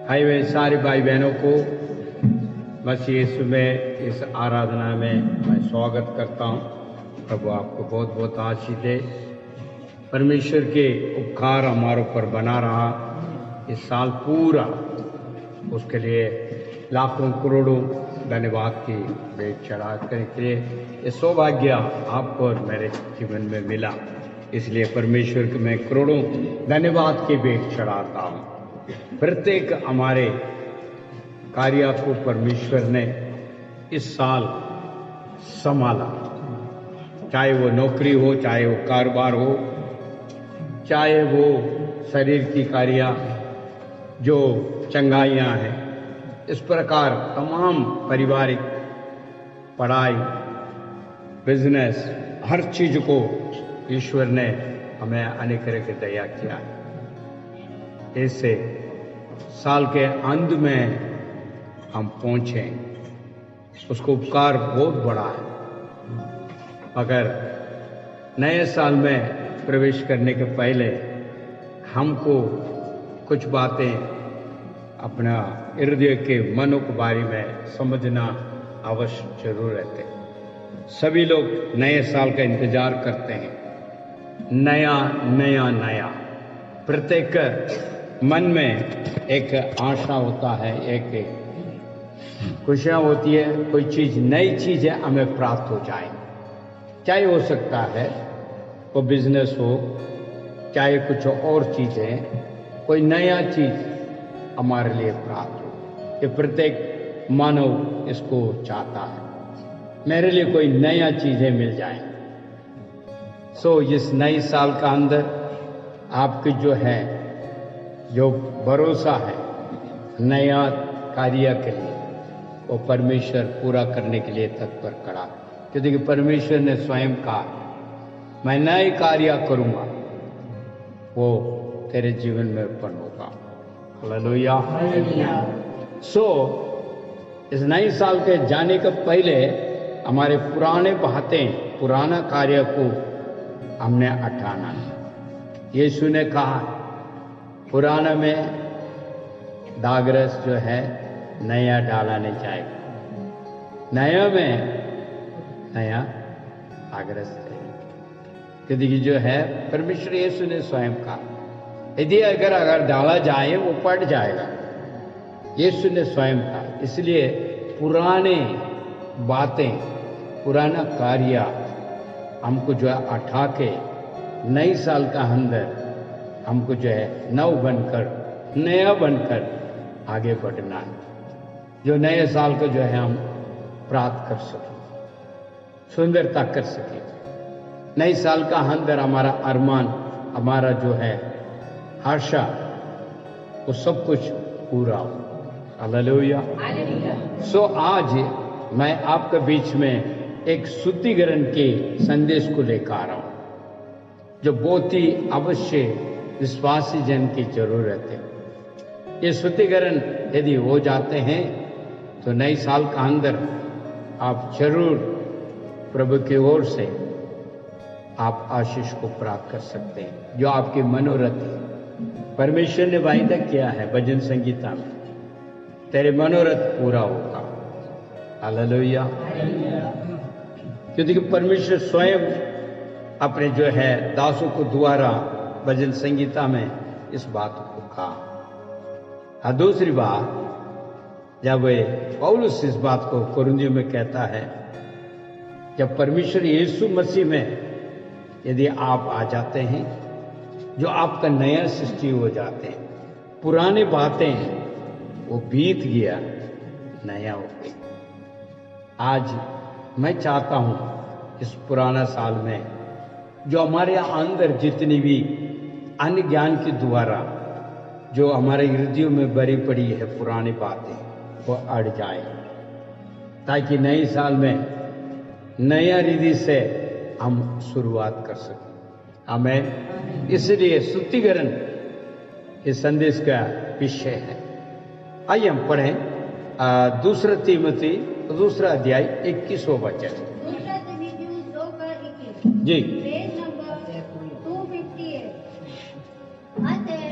भाई वे सारे भाई बहनों को मसीह यीशु में इस आराधना में मैं स्वागत करता हूँ। प्रभु आपको बहुत बहुत आशीष दे। परमेश्वर के उपकार हमारे ऊपर बना रहा इस साल पूरा, उसके लिए लाखों करोड़ों धन्यवाद की भेंट चढ़ा करने के लिए ये सौभाग्य आपको और मेरे जीवन में मिला, इसलिए परमेश्वर को मैं करोड़ों धन्यवाद की भेंट चढ़ाता हूँ। प्रत्येक हमारे कार्य को परमेश्वर ने इस साल संभाला, चाहे वो नौकरी हो, चाहे वो कारोबार हो, चाहे वो शरीर की कार्य जो चंगाइयाँ हैं, इस प्रकार तमाम पारिवारिक पढ़ाई, बिजनेस, हर चीज को ईश्वर ने हमें अनेक तरह की दया किया। इससे साल के अंत में हम पहुंचे, उसको उपकार बहुत बड़ा है। अगर नए साल में प्रवेश करने के पहले हमको कुछ बातें अपना हृदय के मनों के बारे में समझना अवश्य जरूर रहते हैं। सभी लोग नए साल का इंतजार करते हैं, नया नया नया। प्रत्येक मन में एक आशा होता है, एक खुशियाँ होती है, कोई चीज नई चीज है हमें प्राप्त हो जाए। चाहे हो सकता है वो बिजनेस हो, चाहे कुछ और चीजें, कोई नया चीज हमारे लिए प्राप्त हो। ये प्रत्येक मानव इसको चाहता है, मेरे लिए कोई नया चीजें मिल जाए। सो इस नए साल का अंदर आपकी जो है, जो भरोसा है नया कार्य के लिए, वो परमेश्वर पूरा करने के लिए तत्पर खड़ा, क्योंकि परमेश्वर ने स्वयं कहा मैं नए कार्य करूंगा, वो तेरे जीवन में उत्पन्न होगा। हालेलुया। सो इस नए साल के जाने के पहले हमारे पुराने बातें, पुराना कार्य को हमने हटाना है। यीशु ने कहा पुराना में दागरस जो है नया डाला नहीं जाएगा, नया में नया दागरस चाहिए। क्योंकि जो है परमेश्वर यीशु ने स्वयं कहा यदि अगर डाला जाए वो पट जाएगा, यीशु ने स्वयं कहा। इसलिए पुराने बातें, पुराना कार्य हमको जो है हटा के नए साल का अंदर हमको जो है नव बनकर, नया बनकर आगे बढ़ना है, जो नए साल को जो है हम प्राप्त कर सकें, सुंदरता कर सकें। नए साल का अंदर हमारा अरमान, हमारा जो है आशा, वो सब कुछ पूरा हो। हालेलुया। सो आज मैं आपके बीच में एक शुद्धिकरण के संदेश को लेकर आ रहा हूं, जो बहुत ही अवश्य विश्वासी जन की जरूरत है। ये शुद्धिकरण यदि हो जाते हैं तो नए साल का अंदर आप जरूर प्रभु की ओर से आप आशीष को प्राप्त कर सकते हैं, जो आपकी मनोरथ है। परमेश्वर ने वायदा किया है भजन संगीता में, तेरे मनोरथ पूरा होगा। हालेलुया। क्योंकि परमेश्वर स्वयं अपने जो है दासों को द्वारा भजन संगीता में इस बात को कहा। दूसरी बात, जब पौलुस इस बात को कुरिन्थियों में कहता है, जब परमेश्वर यीशु मसीह में यदि आप आ जाते हैं, जो आपका नया सृष्टि हो जाते हैं, पुराने बातें वो बीत गया, नया हो गया। आज मैं चाहता हूं इस पुराना साल में जो हमारे अंदर जितनी भी अन्य ज्ञान के द्वारा जो हमारे हृदयों में भरी पड़ी है पुरानी बातें, वो अड़ जाए, ताकि नए साल में नया रीति से हम शुरुआत कर सकें। हमें इसलिए शुद्धिकरण इस संदेश का विषय है। आइए हम पढ़ें दूसरा तीमुथी दूसरा अध्याय 21वां वचन। जी, पेज नंबर 258। अतः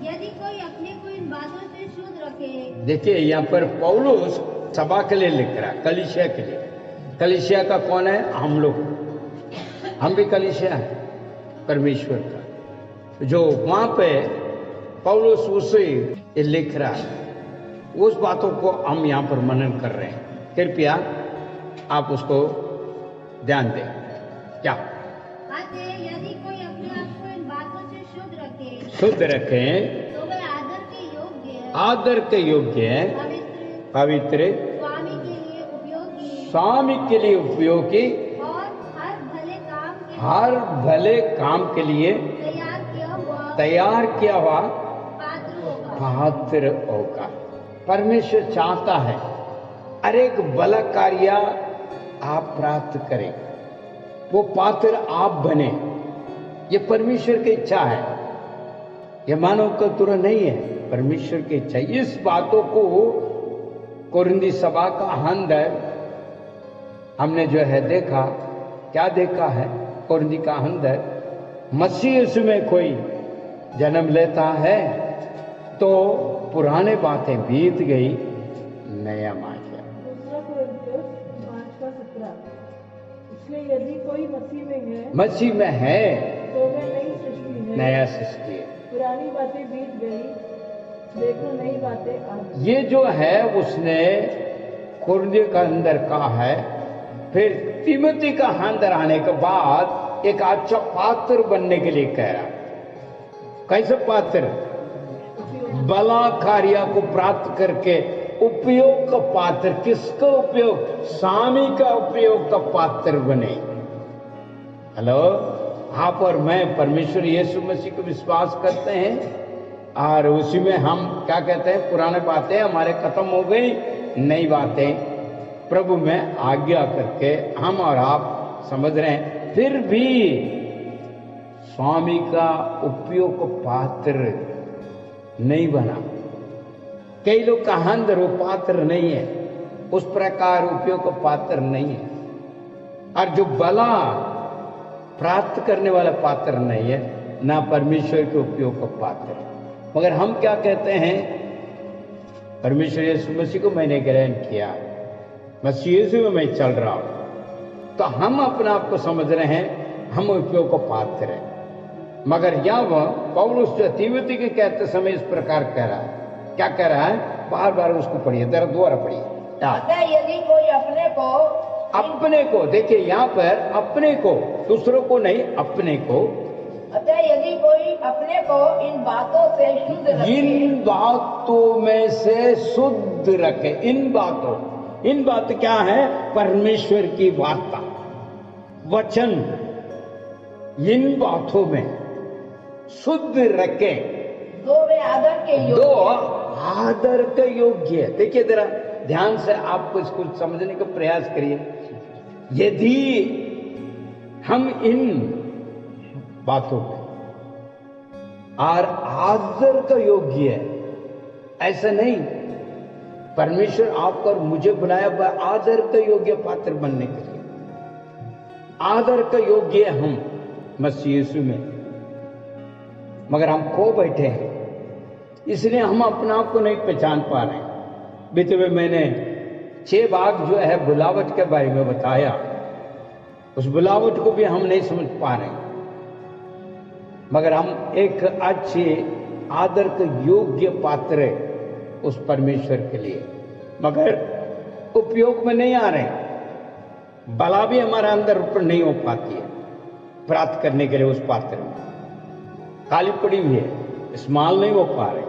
यदि कोई अपने को इन बातों से शुद्ध रखे देखिए यहाँ पर पौलुस सभा के लिए लिख रहा है, कलीसिया के लिए। कलीसिया का कौन है? हम लोग, हम भी कलीसिया है परमेश्वर का। जो वहां पे पौलुस उसे लिख रहा है, उस बातों को हम यहाँ पर मनन कर रहे हैं। कृपया आप उसको ध्यान दें। क्या? यदि कोई अपने आप को इन बातों से शुद्ध रखें तो वह आदर के योग्य है, आदर के योग्य है, पवित्र, स्वामी के लिए उपयोगी और हर भले काम के लिए तैयार किया हुआ पात्र होगा। परमेश्वर चाहता है हर एक भला कार्य आप प्राप्त करें, वो पात्र आप बने। ये परमेश्वर की इच्छा है, ये मानव का तुरंत नहीं है, परमेश्वर की इच्छा। इस बातों को कोरिन्थी सभा का अंदर हमने जो है देखा। क्या देखा है? कोरिन्थी का अंदर मसीह यीशु में कोई जन्म लेता है तो पुराने बातें बीत गई, नया मान गया। इसलिए यदि कोई मसीह में है तो वह नई सृष्टि है, नया सृष्टि है, पुरानी बातें बीत गई, देखो नई बातें आ गई। ये जो है उसने कुरिन्थी का अंदर कहा है। फिर तिमोथी का अंदर आने के बाद एक अच्छा पात्र बनने के लिए कह रहा। कैसे पात्र? भला कार्य को प्राप्त करके उपयोग का पात्र। किसका उपयोग? स्वामी का उपयोग का पात्र बने। हेलो, आप और मैं परमेश्वर यीशु मसीह को विश्वास करते हैं और उसी में हम क्या कहते हैं? पुराने बातें हमारे खत्म हो गई, नई बातें प्रभु में आज्ञा करके हम और आप समझ रहे हैं। फिर भी स्वामी का उपयोग का पात्र नहीं बना। कई लोग का अंदर वो पात्र नहीं है, उस प्रकार उपयोग का पात्र नहीं है, और जो भला प्राप्त करने वाला पात्र नहीं है, ना परमेश्वर के उपयोग का पात्र है। मगर हम क्या कहते हैं? परमेश्वर यीशु मसीह को मैंने ग्रहण किया, मसीह यीशु में मैं चल रहा हूं, तो हम अपने आप को समझ रहे हैं हम उपयोग को पात्र हैं। मगर यह वह पौलुस जो तिमोथी के कहते समय इस प्रकार कह रहा है। क्या कह रहा है? बार बार उसको पढ़िए, दोबारा पढ़िए। यदि कोई अपने को देखिए यहाँ पर अपने को, दूसरों को नहीं, अपने को। अतः यदि कोई अपने को इन बातों से शुद्ध रखे, इन बातों में से शुद्ध रखे। इन बात क्या है? परमेश्वर की वार्ता, वचन, इन बातों में शुद्ध रखे, दो वे आदर के योग्य, दो आदर के योग्य। देखिए जरा ध्यान से आपको इसको समझने का प्रयास करिए। यदि हम इन बातों पे और आदर का योग्य है, ऐसा नहीं, परमेश्वर आपको और मुझे बुलाया आदर का योग्य पात्र बनने के लिए। आदर का योग्य हम मसीह यीशु में, मगर हम खो बैठे हैं, इसलिए हम अपने आप को नहीं पहचान पा रहे हैं। बीते हुए मैंने 6 भाग जो है बुलावट के बारे में बताया, उस बुलावट को भी हम नहीं समझ पा रहे हैं। मगर हम एक अच्छे आदर के योग्य पात्र है उस परमेश्वर के लिए, मगर उपयोग में नहीं आ रहे। भला भी हमारे अंदर ऊपर नहीं हो पाती है प्राप्त करने के लिए। उस पात्र में खाली पड़ी हुई है, इस्तेमाल नहीं हो पा रहे।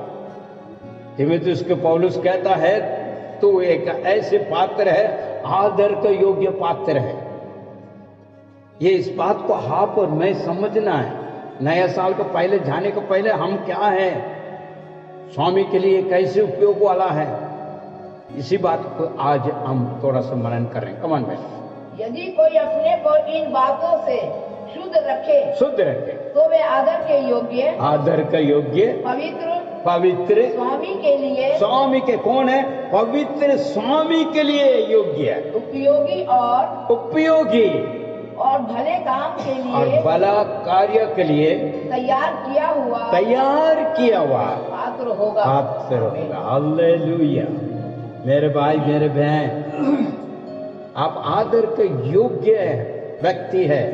तिमोथी उसके पौलुस कहता है तो एक ऐसे पात्र है, आदर का योग्य पात्र है। ये इस बात को आप और मैं समझना है। नया साल को पहले जाने को पहले हम क्या है, स्वामी के लिए कैसे उपयोग वाला है, इसी बात को आज हम थोड़ा सा मनन कर रहे हैं। कमान में यदि कोई अपने को इन बातों से शुद्ध रखे तो वे आदर के योग्य, पवित्र स्वामी के लिए, स्वामी के कौन है? पवित्र स्वामी के लिए योग्य है, उपयोगी और भले काम के लिए, और भला कार्य के लिए तैयार किया हुआ पात्र होगा। हालेलुया। मेरे भाई मेरे बहन, आप आदर के योग्य व्यक्ति है,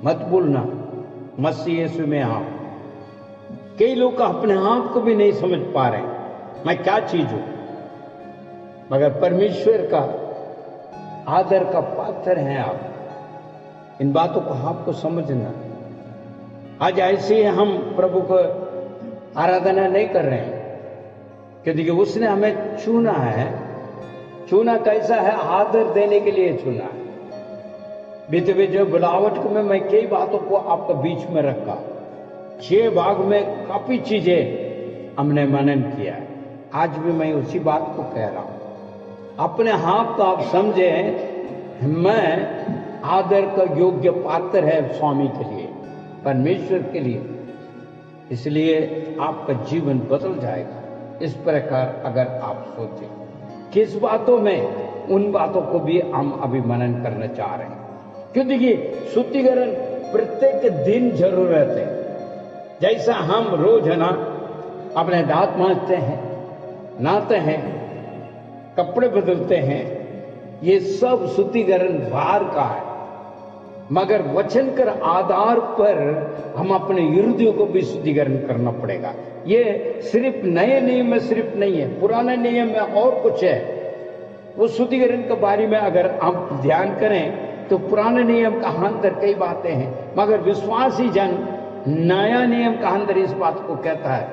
मत भूलना। मसीह यीशु में आप, कई लोग अपने आप को भी नहीं समझ पा रहे मैं क्या चीज हूं, मगर परमेश्वर का आदर का पात्र हैं आप। इन बातों को आपको समझना। आज ऐसे ही हम प्रभु को आराधना नहीं कर रहे हैं, क्योंकि उसने हमें चुना है। चुना कैसा है? आदर देने के लिए चुना है। बीते हुए जो बुलावट को मैं कई बातों को आपके बीच में रखा, 6 भाग में काफी चीजें हमने मनन किया है। आज भी मैं उसी बात को कह रहा हूं। अपने आप को आप समझे, मैं आदर का योग्य पात्र है स्वामी के लिए, परमेश्वर के लिए। इसलिए आपका जीवन बदल जाएगा। इस प्रकार अगर आप सोचें किस बातों में, उन बातों को भी हम अभी मनन करना चाह रहे हैं। क्यों? देखिए, शुद्धिकरण प्रत्येक दिन जरूरत है। जैसा हम रोज है ना अपने दांत मांजते हैं, नहाते हैं, कपड़े बदलते हैं, ये सब शुद्धिकरण बाहर का है। मगर वचन कर आधार पर हम अपने हृदय को भी शुद्धिकरण करना पड़ेगा। ये सिर्फ नए नियम में सिर्फ नहीं है, पुराने नियम में और कुछ है। वो शुद्धिकरण के बारे में अगर हम ध्यान करें तो पुराने नियम का अंदर कई बातें हैं, मगर विश्वासी जन नया नियम का अंदर इस बात को कहता है,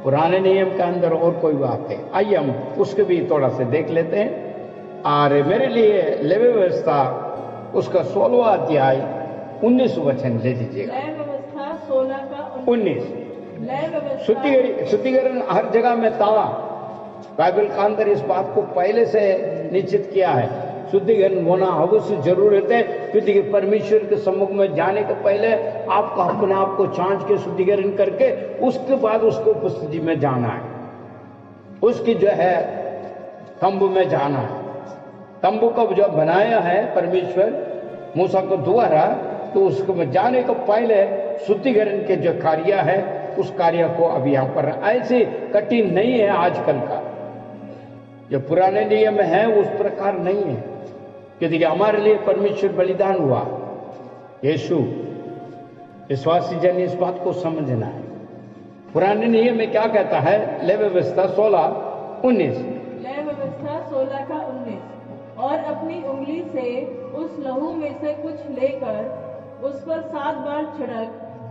पुराने नियम के अंदर और कोई बात है। आइए हम उसके भी थोड़ा से देख लेते हैं। और मेरे लिए लेवी व्यवस्था उसका 16वां अध्याय 19 वचन ले लीजिएगा। लय व्यवस्था 16 का 19। लय व्यवस्था शुद्धिकरण हर जगह में था। बाइबल का अंदर इस बात को पहले से निश्चित किया है। शुद्धिकरण होना अवश्य जरूरत है, क्योंकि परमेश्वर के सम्मुख में जाने के पहले आपको अपने आप को छांच के शुद्धिकरण करके उसके बाद उसको उपस्थिति में जाना है। उसकी जो है तंबू में जाना है। तंबू को जो बनाया है परमेश्वर मूसा को द्वारा, तो उसको में जाने को पहले शुद्धिकरण के जो कार्य है उस कार्य को अभी यहां पर ऐसे कठिन नहीं है। आजकल का जो पुराने नियम है उस प्रकार नहीं है, क्योंकि हमारे लिए परमेश्वर बलिदान हुआ यीशु। विश्वासी जन इस बात को समझना है। पुराने नियम में क्या कहता है? लय व्यवस्था 16:19। लय व्यवस्था 16 का 19। और अपनी उंगली से उस लहू में से कुछ लेकर उस पर 7 बार छिड़क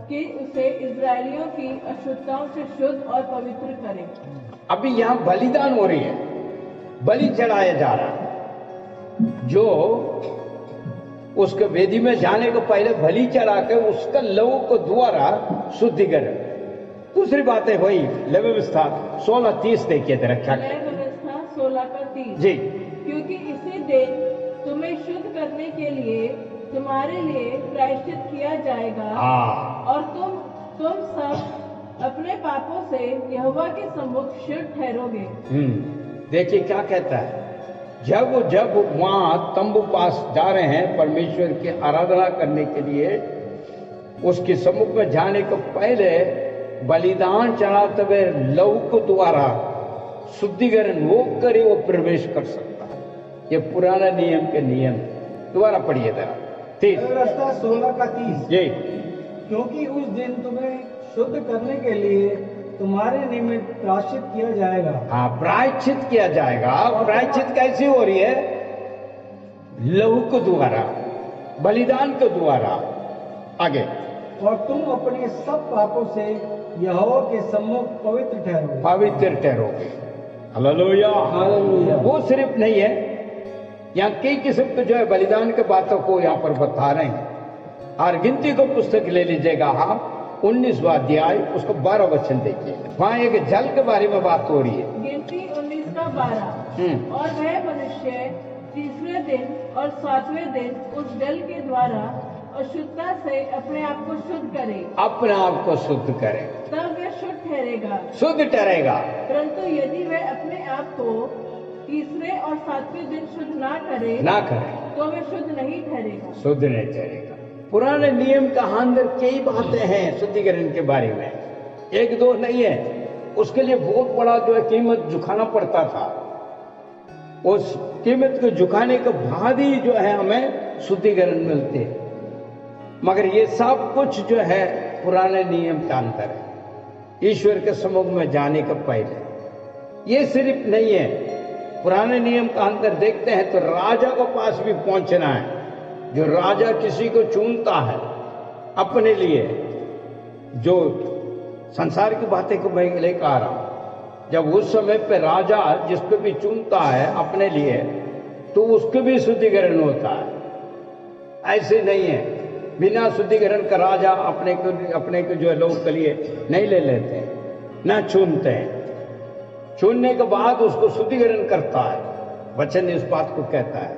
कि उसे इजरायलियों की अशुद्धताओं से शुद्ध और पवित्र करे। अभी यहाँ बलिदान हो रही है, बलि चढ़ाया जा रहा है। जो उसके वेदी में जाने को पहले बलि चढ़ा के उसका लहू को द्वारा शुद्धिकरण। दूसरी बात है वही लय व्यवस्था 16:30 देखिए जरा क्या। लय व्यवस्था 16 का 30 जी। क्योंकि इसी दिन तुम्हें शुद्ध करने के लिए तुम्हारे लिए प्रायश्चित किया जाएगा। और तुम सब अपने पापों से यहोवा के सम्मुख शुद्ध ठहरोगे। देखिए क्या कहता है, जब वहां तंबू पास जा रहे हैं परमेश्वर की आराधना करने के लिए, उसके सम्मुख में जाने को पहले बलिदान चढ़ाते हुए लहू को द्वारा शुद्धिकरण वो करे वो प्रवेश कर सकता है। ये पुराना नियम के नियम। दोबारा पढ़िए जरा। 30 व्यवस्था 16 का 30। जी। क्योंकि उस दिन तुम्हें शुद्ध करने के लिए तुम्हारे निमित्त प्रायश्चित किया जाएगा। हाँ, प्रायश्चित किया जाएगा। प्रायश्चित कैसी हो रही है? लहू के द्वारा, बलिदान के द्वारा। आगे। और तुम अपने सब पापों से यहोवा के सम्मुख पवित्र ठहरोगे। पवित्र ठहरोगे। हालेलुया। हालेलुया। वो सिर्फ नहीं है, यहाँ कई किस्म के जो है बलिदान के बातों को यहाँ पर बता रहे हैं। और गिनती को पुस्तक ले लीजिएगा आप, 19वां अध्याय उसको 12 वचन देखिए। वहां एक जल के बारे में बात हो रही है। गिनती 19 का 12। और वह मनुष्य तीसरे दिन और 7वें दिन उस जल के द्वारा अशुद्धता से अपने आप को शुद्ध करे। अपने आप को शुद्ध करे, तब वह शुद्ध ठहरेगा। शुद्ध ठहरेगा। परंतु यदि वह अपने आप को तीसरे और 7वें दिन शुद्ध ना करे तो वह शुद्ध नहीं ठहरेगा। शुद्ध नहीं ठहरेगा। पुराने नियम का अंदर कई बातें हैं शुद्धिकरण के बारे में, एक दो नहीं है, उसके लिए बहुत बड़ा जो है कीमत झुकाना पड़ता था। उस कीमत को झुकाने के बाद ही जो है हमें शुद्धिकरण मिलते। मगर ये सब कुछ जो है पुराने नियम के अंदर है, ईश्वर के सम्मुख में जाने के पहले। ये सिर्फ नहीं है, पुराने नियम का अंदर देखते हैं तो राजा के पास भी पहुंचना है। जो राजा किसी को चुनता है अपने लिए, जो संसार की बातें को मैं लेकर आ रहा हूं, जब उस समय पे राजा जिस पे भी चुनता है अपने लिए, तो उसके भी शुद्धिकरण होता है। ऐसे नहीं है बिना शुद्धिकरण का राजा अपने को जो है लोग के लिए नहीं ले लेते, ना चुनते हैं। चुनने के बाद उसको शुद्धिकरण करता है। वचन इस बात को कहता है,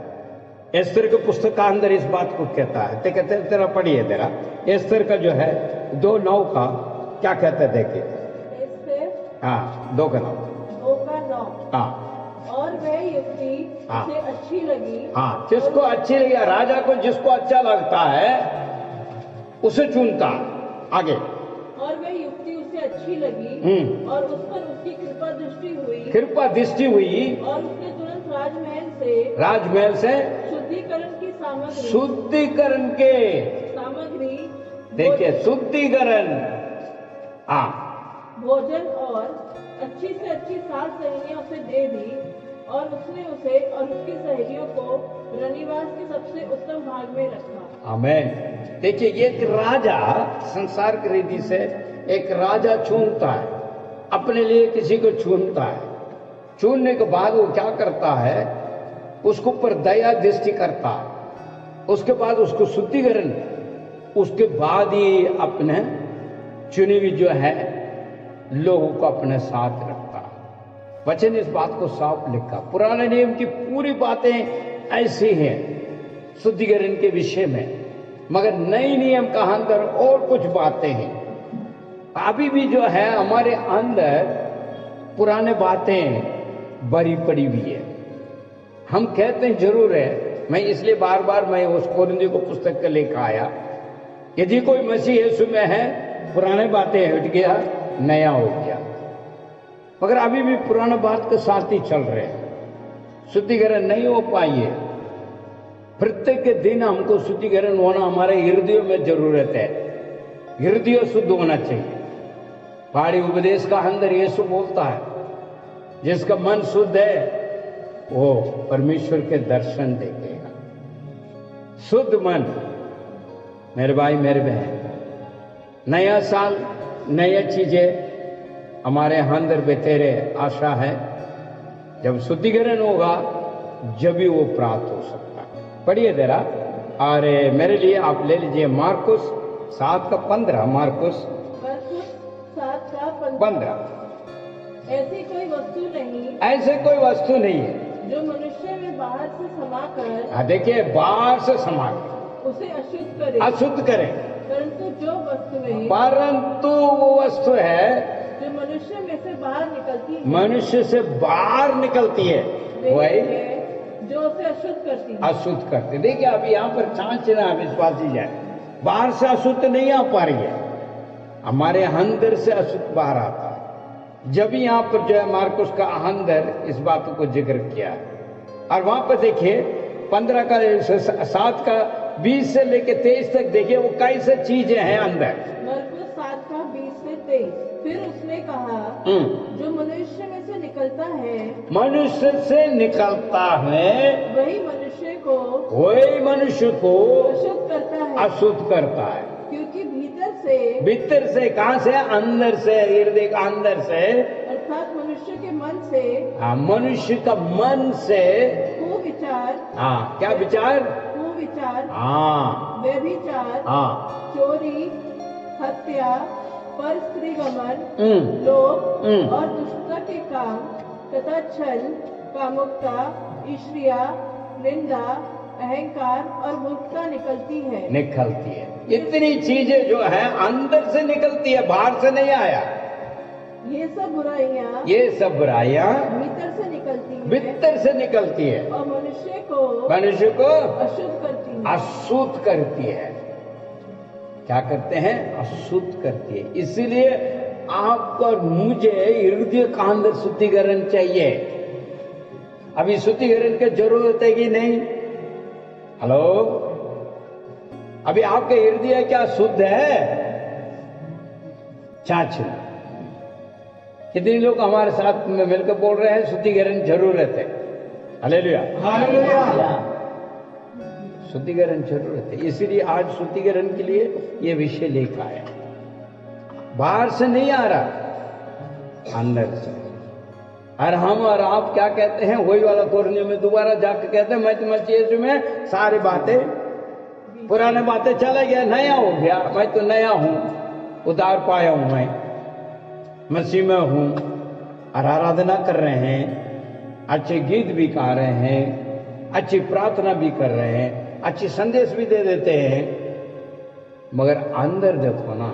एस्तर के पुस्तक का अंदर इस बात को कहता है। ते कहते तेरा पढ़िए, तेरा एस्तर का जो है 2:9 का क्या कहते हैं देखिए। हाँ, 2 का 9। हाँ, और वह युक्ति हाँ, उसे अच्छी लगी। हाँ, जिसको अच्छी लगी, राजा को जिसको अच्छा लगता है उसे चुनता। आगे, और वह युक्ति उसे अच्छी लगी और उस पर उसकी कृपा दृष्टि हुई। कृपा दृष्टि हुई और उसने तुरंत राजमहल से शुद्धिकरण की शुद्धिकरण के सामग्री देखिए, शुद्धिकरण, हाँ, भोजन और अच्छी से अच्छी सात सहेलियां उसे दे दी। और उसने उसे और उसकी सहेलियों को रनिवास के सबसे उत्तम भाग में रखा। आमीन। देखिए, एक राजा संसार की रीति से एक राजा चुनता है, अपने लिए किसी को चुनता है। चुनने के बाद वो क्या करता है, उसके ऊपर दया दृष्टि करता है, उसके बाद उसको शुद्धिकरण, उसके बाद ही अपने चुनी हुई जो है लोगों को अपने साथ रखता। वचन इस बात को साफ लिखा। पुराने नियम की पूरी बातें ऐसी हैं शुद्धिकरण के विषय में, मगर नई नियम का अंदर और कुछ बातें हैं। अभी भी जो है हमारे अंदर पुराने बातें भरी पड़ी हुई है। हम कहते हैं जरूर है, मैं इसलिए बार बार मैं उस कोरिन्थियों को पुस्तक के लेकर आया। यदि कोई मसीह यीशु में है, पुराने बातें हट गया, नया हो गया। मगर अभी भी पुराने बात के साथ ही चल रहे हैं। शुद्धिकरण नहीं हो पाई है। प्रत्येक दिन हमको शुद्धिकरण होना हमारे हृदयों में जरूरत है। हृदय शुद्ध होना चाहिए। पहाड़ी उपदेश का अंदर यीशु बोलता है, जिसका मन शुद्ध है वो परमेश्वर के दर्शन देखेगा। शुद्ध मन, मेरे भाई मेरे बहन, नया साल, नई चीजें हमारे अंदर बेतेरे आशा है। जब शुद्धिकरण होगा जब भी वो प्राप्त हो सकता है। पढ़िए जरा, और मेरे लिए आप ले लीजिए मार्कुस 7:15। मार्कुस 7:15। ऐसी कोई वस्तु नहीं, ऐसे कोई वस्तु नहीं है जो मनुष्य में बाहर से समाकर, देखिए, बाहर से समाकर उसे अशुद्ध करे। परंतु जो वो वस्तु है जो मनुष्य में से बाहर निकलती है, मनुष्य से बाहर निकलती है, वही है जो उसे अशुद्ध करती है। अशुद्ध करती। देखिए, अभी यहाँ पर जांचना विश्वासी जाए, बाहर से अशुद्ध नहीं आ पा रही है, हमारे अंदर से अशुद्ध बाहर आता है। जब यहाँ पर जो है मार्कुस का अंदर इस बात को जिक्र किया है। और वहां पर देखिए 15 का 7 का 20 से लेके 23 तक देखिए, वो कैसे चीजें हैं अंदर। मार्कुस 7 का 20 से 23। फिर उसने कहा, जो मनुष्य में से निकलता है, मनुष्य से निकलता है, वही मनुष्य को अशुद्ध करता है। क्योंकि भीतर से कहां से? अंदर से, हृदय का अंदर से, अर्थात मनुष्य के मन से, मनुष्य का मन से कुविचार, क्या विचार? कुविचार, व्यभिचार, चोरी, हत्या, पर स्त्री गमन, लोभ और दुष्टता के काम तथा छल, कामुकता, ईर्ष्या, निंदा, अहंकार और मूर्खता निकलती है। इतनी चीजें जो है अंदर से निकलती है, बाहर से नहीं आया। ये सब बुराइयां भीतर से निकलती है और मनुष्य को अशुद्ध करती है। क्या करते हैं? अशुद्ध करती है। इसीलिए आपको और मुझे हृदय का अंदर शुद्धिकरण चाहिए। अभी शुद्धिकरण की जरूरत है कि नहीं? हेलो, अभी आपका हृदय क्या शुद्ध है? चाच कितने लोग हमारे साथ में मिलकर बोल रहे हैं शुद्धिकरण जरूरत है? Hallelujah, hallelujah. शुद्धिकरण जरूरत है, इसीलिए आज शुद्धिकरण के लिए यह विषय लेकर आया। बाहर से नहीं आ रहा, अंदर से। और हम और आप क्या कहते हैं? वही वाला कोरने में दोबारा जाकर कहते हैं मैं तो मसीह यीशु में सारी बातें, पुराने बातें चला गया, नया हो गया। मैं तो नया हूं, उद्धार पाया हूं, मैं मसीह में हूं। और आराधना कर रहे हैं, अच्छे गीत भी गा रहे हैं, अच्छी प्रार्थना भी कर रहे हैं, अच्छी संदेश भी दे देते हैं, मगर अंदर देखो ना,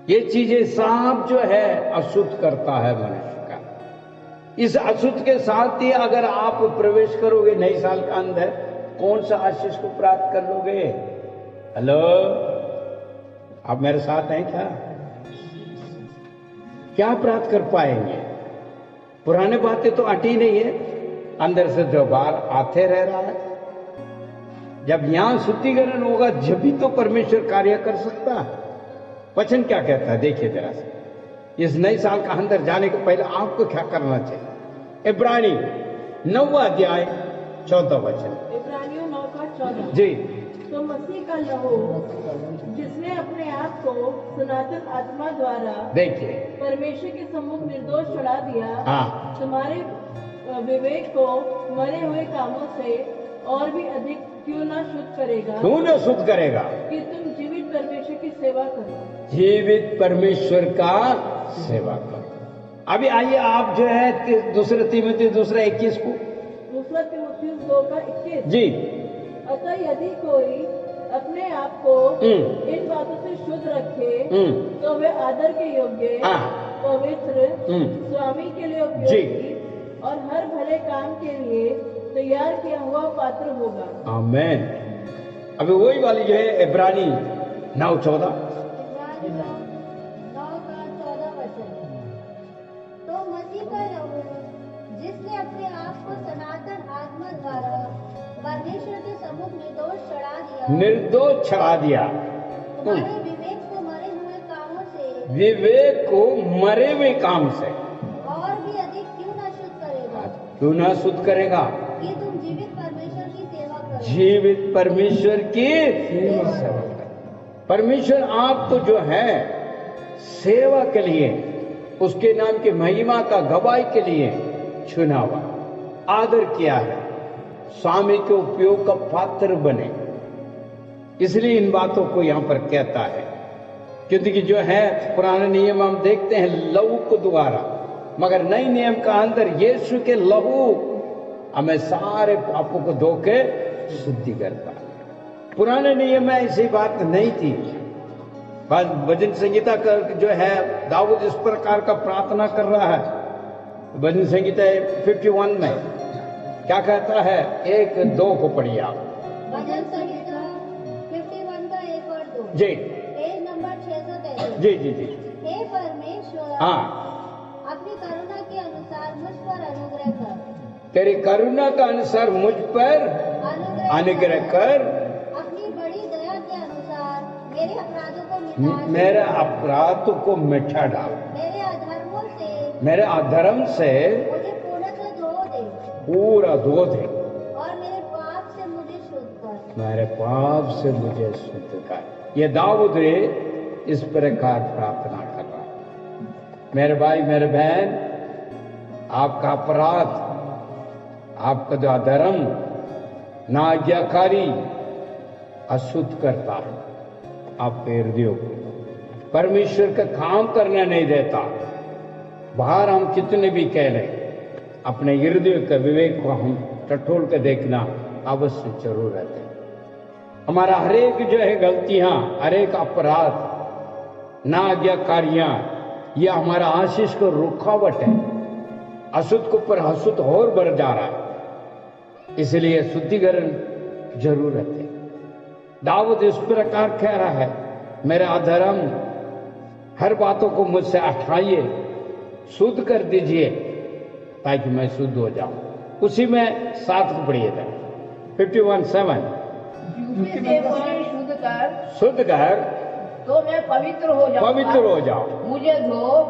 ये चीजें सब जो है अशुद्ध करता है मनुष्य का। इस अशुद्ध के साथ ही अगर आप प्रवेश करोगे नए साल के अंदर, कौन सा आशीष को प्राप्त कर लोगे? हेलो, आप मेरे साथ हैं क्या? क्या प्राप्त कर पाएंगे? पुराने बातें तो अटी नहीं है, अंदर से जो बाहर आते रह रहा है। जब यहां शुद्धिकरण होगा जब भी तो परमेश्वर कार्य कर सकता है। वचन क्या कहता है देखिए जरा से, इस नए साल का अंदर जाने के पहले आपको क्या करना चाहिए? इब्रानी 9वां अध्याय 14 वचन। इब्रानियों 9:14 जी। तो मसीह का लहू जिसने अपने आप को सनातन आत्मा द्वारा देखिए परमेश्वर के सम्मुख निर्दोष चढ़ा दिया, हाँ। तुम्हारे विवेक को मरे हुए कामों से और भी अधिक क्यों ना शुद्ध करेगा? क्यों न शुद्ध करेगा? कि तुम जीवित परमेश्वर की सेवा करो। जीवित परमेश्वर का सेवा करो। अभी आइए आप जो है दूसरा तीमुथियुस 2:21 को। दूसरा तीमुथियुस 2:21 जी। अतः यदि कोई अपने आप को इन बातों से शुद्ध रखे तो वे आदर के योग्य, पवित्र, स्वामी के लिए उपयोगी और हर भले काम के लिए तैयार किया हुआ पात्र होगा। आमेन। अभी वही वाली जो है इब्रानी 9:14। इब्रानी 9:14 वचन। तो मसीह का लहू जिसने अपने आप को सनातन आत्मा द्वारा परमेश्वर के सम्मुख निर्दोष चढ़ा दिया, तुम्हारे विवेक को मरे हुए कामों से, विवेक को मरे हुए काम से और भी अधिक क्यों ना शुद्ध करेगा? क्यों ना शुद्ध करेगा? कि तुम जीवित परमेश्वर की सेवा करो। जीवित परमेश्वर की सेवा करो। परमेश्वर आपको जो है सेवा के लिए, उसके नाम की महिमा का गवाही के लिए चुना हुआ, आदर किया है, स्वामी के उपयोग का पात्र बने। इसलिए इन बातों को यहां पर कहता है, क्योंकि जो है पुराने नियम हम देखते हैं लहू को द्वारा, मगर नए नियम का अंदर यीशु के लहू हमें सारे पापों को धो के शुद्धि करता है। पुराने नियम में ऐसी बात नहीं थी। भजन संगीता का जो है दाऊद इस प्रकार का प्रार्थना कर रहा है। भजन संगीता 51 में क्या कहता है? 1-2 को पढ़िए आप। भजन संगीता 51 का 1 और 2 जी, पेज नंबर 633। जी जी जी। हे परमेश्वर, हाँ, अपनी करुणा के अनुसार मुझ पर अनुग्रह कर। तेरी करुणा का अनुसार मुझ पर अनुग्रह कर। अपनी बड़ी दया के अनुसार मेरे अपराधों को मिटा दे। मेरे अपराधों को मिटा डाल। मेरे अधर्मों से, मेरे अधर्म से मुझे पूर्णतः धो दे। पूरा धो दे और मेरे पाप से मुझे शुद्ध कर। मेरे पाप से मुझे शुद्ध कर। ये दाऊद इस प्रकार प्रार्थना कर रहा है। मेरे भाई मेरे बहन, आपका अपराध, आपका जो अधर्म, नाज्ञाकारी अशुद्ध करता है आपके हृदय को, परमेश्वर का काम करने नहीं देता। बाहर हम कितने भी कह लें, अपने हृदय के विवेक को हम टटोल के देखना अवश्य जरूरत है। हमारा हरेक जो है गलतियां, हरेक अपराध, नाज्ञाकारियां, यह हमारा आशीष को रुकावट है। अशुद्ध के ऊपर अशुद्ध और बढ़ जा रहा है, इसलिए शुद्धिकरण जरूरत है। दाऊद इस प्रकार कह रहा है, मेरा अधर्म हर बातों को मुझसे हटाइए, शुद्ध कर दीजिए ताकि मैं शुद्ध हो जाऊं। उसी में 7 को पढ़िए था 51:7। जूते से मुझे शुद्ध कर तो मैं पवित्र हो जाऊं,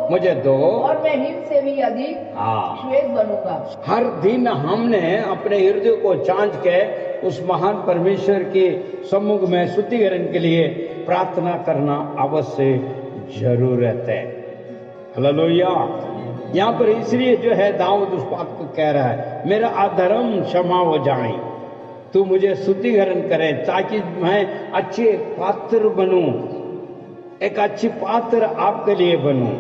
मुझे दो और मैं हिम से भी अधिक श्वेत बनूंगा। हर दिन हमने अपने हृदय को जांच के उस महान परमेश्वर के सम्मुख में शुद्धिकरण के लिए प्रार्थना करना अवश्य जरूरत है। हालेलुया। यहाँ पर इसलिए जो है दाऊद उस बात को कह रहा है, मेरा अधर्म क्षमा हो जाए, तू मुझे शुद्धिकरण करे ताकि मैं अच्छे पात्र बनूं, एक अच्छी पात्र आपके लिए बनूं।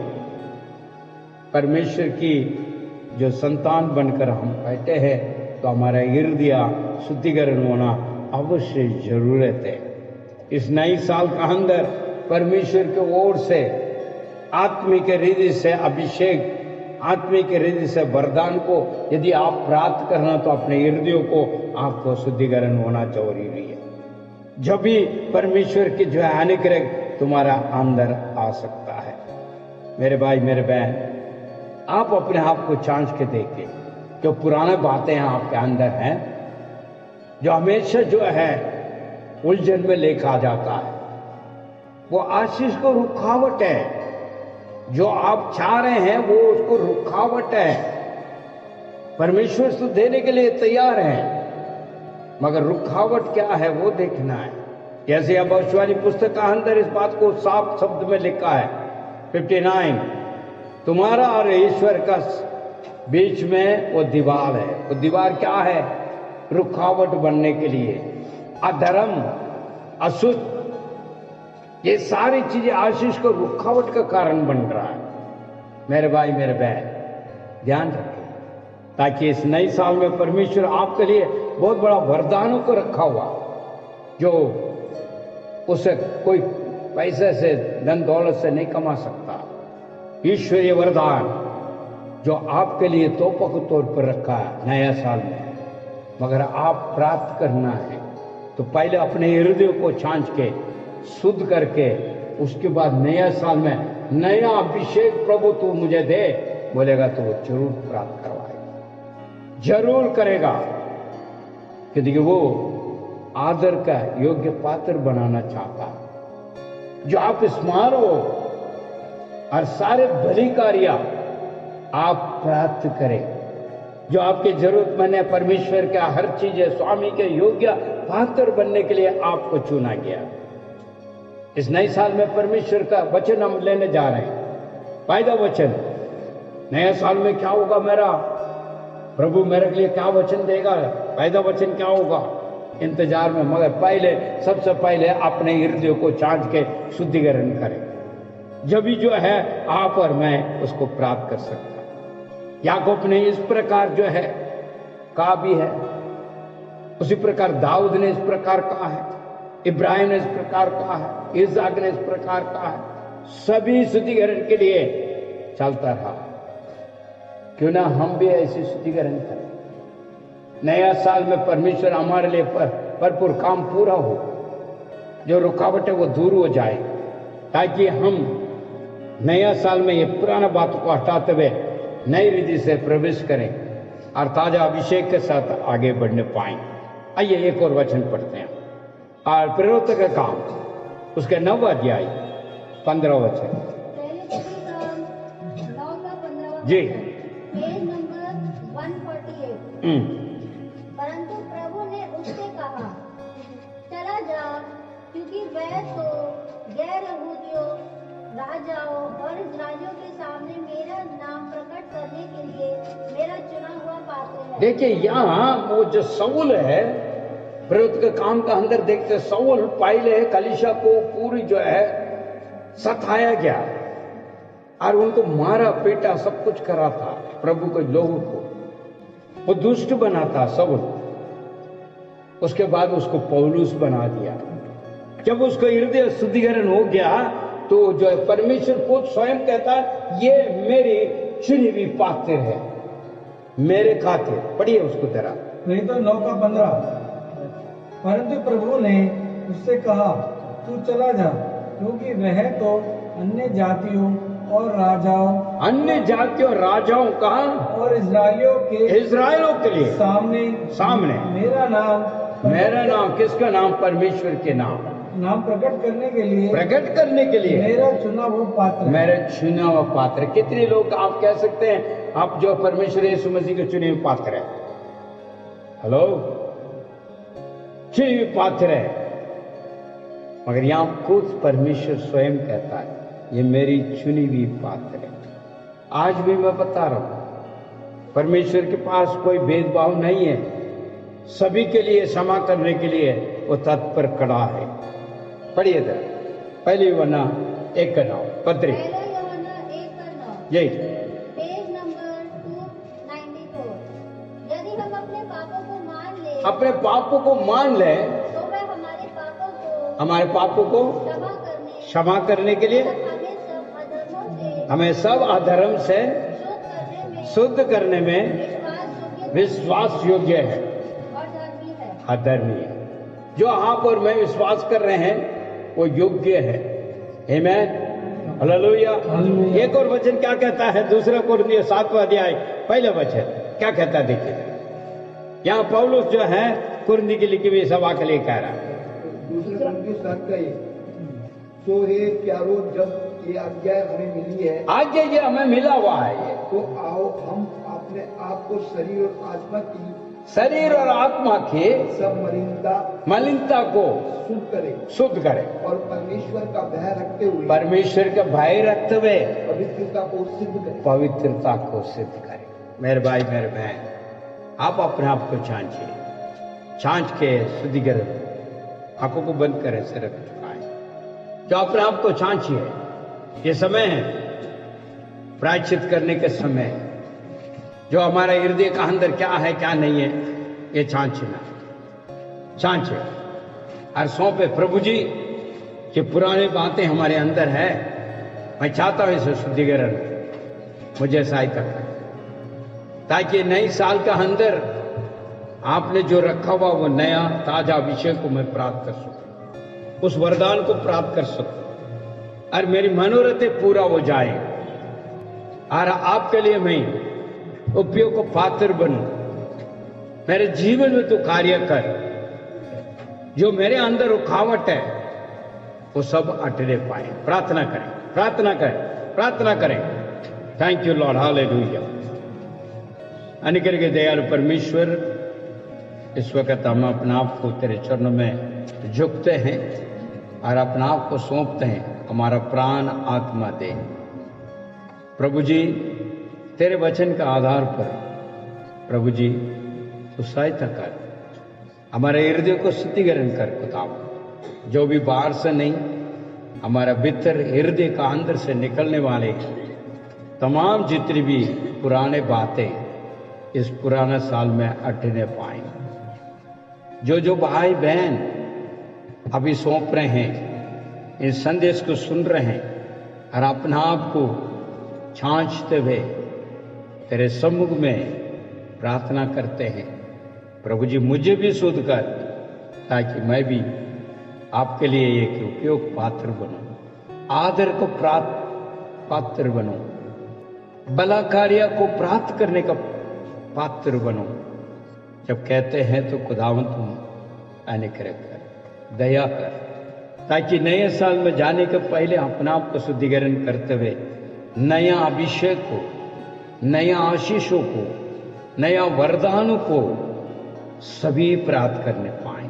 परमेश्वर की जो संतान बनकर हम बैठे हैं तो हमारा हृदय शुद्धिकरण होना अवश्य जरूरत है। इस नई साल का अंदर परमेश्वर की ओर से आत्मिक हृदय से अभिषेक, आत्मिक हृदय से वरदान को यदि आप प्राप्त करना तो अपने हृदयों को आपको शुद्धिकरण होना जरूरी है। जब भी परमेश्वर की जो है अनुग्रह तुम्हारा अंदर आ सकता है। मेरे भाई मेरे बहन, आप अपने आप को जांच के देखिए, जो पुराने बातें आपके अंदर हैं जो हमेशा जो है उलझन में लेकर आ जाता है, वो आशीष को रुकावट है। जो आप चाह रहे हैं वो उसको रुकावट है। परमेश्वर तो देने के लिए तैयार है, मगर रुकावट क्या है वो देखना है। जैसे अब भविष्यवाणी पुस्तक का अंदर इस बात को साफ शब्द में लिखा है 59, तुम्हारा और ईश्वर का बीच में वो दीवार है। वो दीवार क्या है? रुकावट बनने के लिए अधर्म, अशुद्ध, ये सारी चीजें आशीष को रुकावट का कारण बन रहा है। मेरे भाई मेरे बहन, ध्यान रखें ताकि इस नई साल में परमेश्वर आपके लिए बहुत बड़ा वरदानों को रखा हुआ, जो उसे कोई पैसे से, धन दौलत से नहीं कमा सकता। ईश्वरीय वरदान जो आपके लिए तोहफे के तौर पर रखा है नया साल में, मगर आप प्राप्त करना है तो पहले अपने हृदय को छांच के शुद्ध करके उसके बाद नया साल में नया अभिषेक प्रभु तू मुझे दे बोलेगा तो वो जरूर प्राप्त करवाएगा, जरूर करेगा, क्योंकि वो आदर का योग्य पात्र बनाना चाहता है। जो आप स्मार हो और सारे भली कार्य आप प्राप्त करें, जो आपके जरूरतमंद है, परमेश्वर का हर चीज है, स्वामी के योग्य पात्र बनने के लिए आपको चुना गया। इस नए साल में परमेश्वर का वचन हम लेने जा रहे हैं, फायदा वचन। नया साल में क्या होगा मेरा प्रभु मेरे लिए क्या वचन देगा, फायदा वचन क्या होगा, इंतजार में। मगर पहले, सबसे पहले अपने हृदय को जांच के शुद्धिकरण करें, जब भी जो है आप और मैं उसको प्राप्त कर सकता। याकूब ने इस प्रकार जो है कहा भी है, उसी प्रकार दाऊद ने इस प्रकार कहा है, इब्राहिम ने इस प्रकार कहा है, इसहाक ने इस प्रकार कहा है। सभी शुद्धिकरण के लिए चलता रहा। क्यों ना हम भी ऐसे शुद्धिकरण करें। नया साल में परमेश्वर हमारे लिए भरपूर काम पूरा हो, जो रुकावट है वो दूर हो जाए, ताकि हम नया साल में ये पुराना बातों को हटाते हुए नई रीति से प्रवेश करें और ताजा अभिषेक के साथ आगे बढ़ने पाएं। आइए एक और वचन पढ़ते हैं, और प्रेरितों का काम उसके 9 अध्याय 15 वचन। जी, पेज नंबर 148। परंतु प्रभु ने उससे कहा, चला जा, क्योंकि वह तो गैर यहूदियों, राजाओं और इस्राएलियों के सामने मेरा नाम प्रकट करने के लिए मेरा चुना हुआ पात्र है। देखिए यहाँ वो जो शाऊल है, प्रेरित के काम का अंदर देखते, शाऊल पहले कलीसिया को पूरी जो है सताया गया और उनको मारा पीटा सब कुछ करा था, प्रभु के लोगों को वो दुष्ट बना था शाऊल। उसके बाद उसको पौलुस बना दिया। जब उसको हृदय शुद्धिकरण हो गया तो जो है परमेश्वर खुद स्वयं कहता है, ये मेरी चुनी हुई पात्र है, मेरे खातिर। पढ़िए उसको तेरा नहीं तो 9 का 15। परंतु प्रभु ने उससे कहा, तू चला जा, क्योंकि वह तो अन्य जातियों और राजाओं का और इस्राएलियों के लिए सामने मेरा नाम किसका नाम? परमेश्वर के नाम प्रकट करने के लिए मेरा चुना हुआ पात्र कितने लोग आप कह सकते हैं आप जो परमेश्वर यीशु मसीह के चुने हुए पात्र है? हेलो, चुने हुए पात्र है। मगर यहाँ खुद परमेश्वर स्वयं कहता है ये मेरी चुनी हुई पात्र है। आज भी मैं बता रहा हूं परमेश्वर के पास कोई भेदभाव नहीं है, सभी के लिए क्षमा करने के लिए वो तत्पर खड़ा है। पढ़िए जरा पहले यूहन्ना 1:9 पत्री यही पेज नंबर 294। यदि हम अपने पापों को मान ले तो वह हमारे पापों को क्षमा करने के लिए हमें सब अधर्म से शुद्ध करने में विश्वास योग्य है, अधर्मी है। जो आप और मैं विश्वास कर रहे हैं वो योग्य है। आमीन, हालेलुया। एक और वचन क्या कहता है? 2 कोरिन्थियों 7वां अध्याय पहला वचन क्या कहता है? देखिए यहाँ पौलुस जो है कुरिन्थी की लिखी हुई सभा के लिए कह रहा है। 2 कोरिन्थियों 7 का ये तो हे प्यारो, जब ये आज्ञा हमें मिली है, आज्ञा ये हमें मिला हुआ है ये, तो आओ हम अपने आप को शरीर और आत्मा की सब मलिनता को शुद्ध करें और परमेश्वर का भय रखते हुए पवित्रता को सिद्ध करें। मेरे भाई मेरे बहन, आप अपने आप को जांच के शुद्धिकरण, आंखों को बंद करें, सिर झुकाएं, जो अपने आप को जांचिए। ये समय है प्रायश्चित करने के समय है। जो हमारा हृदय का अंदर क्या है क्या नहीं है ये जांचे और सौंपे प्रभु जी कि पुरानी बातें हमारे अंदर है, मैं चाहता हूं इसे शुद्धिकरण मुझे सहायता कर, ताकि नई साल का अंदर आपने जो रखा हुआ वो नया ताजा विषय को मैं प्राप्त कर सकूं, उस वरदान को प्राप्त कर सकूं और मेरी मनोरथ पूरा हो जाए और आपके लिए मैं उपयोग को पात्र बनूं। मेरे जीवन में तो कार्य कर, जो मेरे अंदर रुकावट है वो सब हटने पाए। प्रार्थना करें। Thank you Lord, hallelujah. अनुग्रह के दयालु परमेश्वर, इस वक्त हम अपने आप को तेरे चरणों में झुकते हैं और अपने आप को सौंपते हैं। हमारा प्राण आत्मा दे प्रभु जी, तेरे वचन का आधार पर प्रभु जी तो सहायता कर, हमारे हृदय को शुद्धिकरण कर खुदावंद। जो भी बाहर से नहीं, हमारा भीतर हृदय का अंदर से निकलने वाले तमाम जितनी भी पुराने बातें इस पुराने साल में हटने पाए। जो भाई बहन अभी सौंप रहे हैं, इस संदेश को सुन रहे हैं और अपने आप को छांछते हुए तेरे सम्मुख में प्रार्थना करते हैं, प्रभु जी मुझे भी शुद्ध कर, ताकि मैं भी आपके लिए एक उपयोग पात्र बनूं, आदर को पात्र बनूं, भला कार्य को प्राप्त करने का पात्र बनूं। जब कहते हैं तो खुदावंद तुम अनुग्रह कर, दया कर, ताकि नए साल में जाने के पहले अपने आप को शुद्धिकरण करते हुए नया अभिषेक को, नया आशीषों को, नया वरदानों को सभी प्राप्त करने पाए।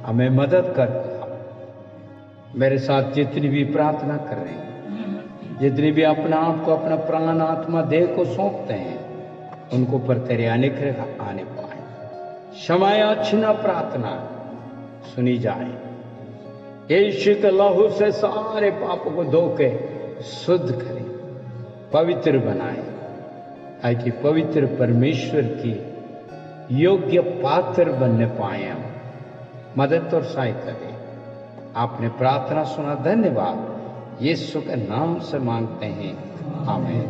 हमें मदद कर। मेरे साथ जितनी भी प्रार्थना कर रहे हैं, जितनी भी अपना आप को, अपना प्राण आत्मा देह को सौंपते हैं, उनको पर तेरे अनुग्रह आने पाए। क्षमायाचना प्रार्थना सुनी जाए। यीशु के लहू से सारे पापों को धो के शुद्ध करें, पवित्र बनाए, ताकि पवित्र परमेश्वर की योग्य पात्र बनने पाए। हम मदद और सहायता दें। आपने प्रार्थना सुना, धन्यवाद। यीशु के नाम से मांगते हैं, आमीन।